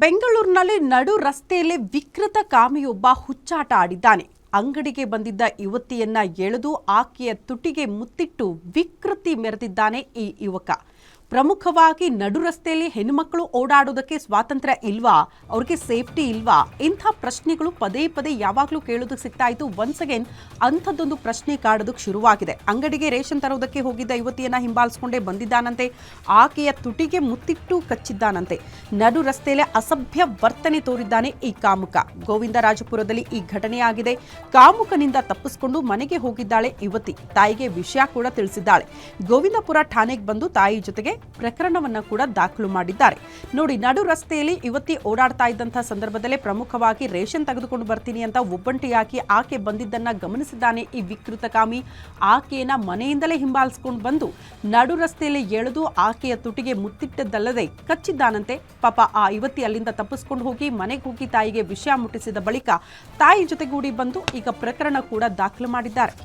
ಬೆಂಗಳೂರಿನಲ್ಲಿ ನಡು ರಸ್ತೆಯಲ್ಲಿ ವಿಕೃತ ಕಾಮಿಯೊಬ್ಬ ಹುಚ್ಚಾಟ ಆಡಿದ್ದಾನೆ. ಅಂಗಡಿಗೆ ಬಂದಿದ್ದ ಯುವತಿಯನ್ನ ಎಳೆದು ಆಕೆಯ ತುಟಿಗೆ ಮುತ್ತಿಟ್ಟು ವಿಕೃತಿ ಮೆರೆದಿದ್ದಾನೆ ಈ ಯುವಕ. ಪ್ರಮುಖವಾಗಿ ನಡು ರಸ್ತೆಯಲ್ಲಿ ಹೆಣ್ಣುಮಕ್ಕಳು ಓಡಾಡೋದಕ್ಕೆ ಸ್ವಾತಂತ್ರ್ಯ ಇಲ್ವಾ, ಅವ್ರಿಗೆ ಸೇಫ್ಟಿ ಇಲ್ವಾ, ಇಂಥ ಪ್ರಶ್ನೆಗಳು ಪದೇ ಪದೇ ಯಾವಾಗಲೂ ಕೇಳೋದಕ್ಕೆ ಸಿಗ್ತಾ ಇತ್ತು. ಒನ್ಸ್ ಅಗೇನ್ ಅಂಥದ್ದೊಂದು ಪ್ರಶ್ನೆ ಕಾಡೋದಕ್ಕೆ ಶುರುವಾಗಿದೆ. ಅಂಗಡಿಗೆ ರೇಷನ್ ತರೋದಕ್ಕೆ ಹೋಗಿದ್ದ ಯುವತಿಯನ್ನ ಹಿಂಬಾಲಿಸಿಕೊಂಡೇ ಬಂದಿದ್ದಾನಂತೆ. ಆಕೆಯ ತುಟಿಗೆ ಮುತ್ತಿಟ್ಟು ಕಚ್ಚಿದ್ದಾನಂತೆ. ನಡು ರಸ್ತೆಯಲ್ಲಿ ಅಸಭ್ಯ ವರ್ತನೆ ತೋರಿದ್ದಾನೆ ಈ ಕಾಮುಕ. ಗೋವಿಂದರಾಜಪುರದಲ್ಲಿ ಈ ಘಟನೆಯಾಗಿದೆ. ಕಾಮುಕನಿಂದ ತಪ್ಪಿಸಿಕೊಂಡು ಮನೆಗೆ ಹೋಗಿದ್ದಾಳೆ ಯುವತಿ. ತಾಯಿಗೆ ವಿಷಯ ಕೂಡ ತಿಳಿಸಿದ್ದಾಳೆ. ಗೋವಿಂದಪುರ ಠಾಣೆಗೆ ಬಂದು ತಾಯಿ ಜೊತೆಗೆ ಪ್ರಕರಣವನ್ನ ಕೂಡ ದಾಖಲು ಮಾಡಿದ್ದಾರೆ. ನೋಡಿ, ನಡು ರಸ್ತೆಯಲ್ಲಿ ಯುವತಿ ಓಡಾಡ್ತಾ ಇದ್ದಂತಹ ಸಂದರ್ಭದಲ್ಲೇ ಪ್ರಮುಖವಾಗಿ ರೇಷನ್ ತೆಗೆದುಕೊಂಡು ಬರ್ತೀನಿ ಅಂತ ಒಬ್ಬಂಟಿಯಾಗಿ ಆಕೆ ಬಂದಿದ್ದನ್ನ ಗಮನಿಸಿದ್ದಾನೆ ಈ ವಿಕೃತಕಾಮಿ. ಆಕೆಯನ್ನ ಮನೆಯಿಂದಲೇ ಹಿಂಬಾಲಿಸಿಕೊಂಡು ಬಂದು ನಡು ರಸ್ತೆಯಲ್ಲಿ ಎಳೆದು ಆಕೆಯ ತುಟಿಗೆ ಮುತ್ತಿಟ್ಟದ್ದಲ್ಲದೆ ಕಚ್ಚಿದ್ದಾನಂತೆ. ಪಾಪ ಆ ಯುವತಿ ಅಲ್ಲಿಂದ ತಪ್ಪಿಸ್ಕೊಂಡು ಹೋಗಿ ಮನೆಗೆ ಹೋಗಿ ತಾಯಿಗೆ ವಿಷಯ ಮುಟ್ಟಿಸಿದ ಬಳಿಕ ತಾಯಿ ಜೊತೆಗೂಡಿ ಬಂದು ಈಗ ಪ್ರಕರಣ ಕೂಡ ದಾಖಲು ಮಾಡಿದ್ದಾರೆ.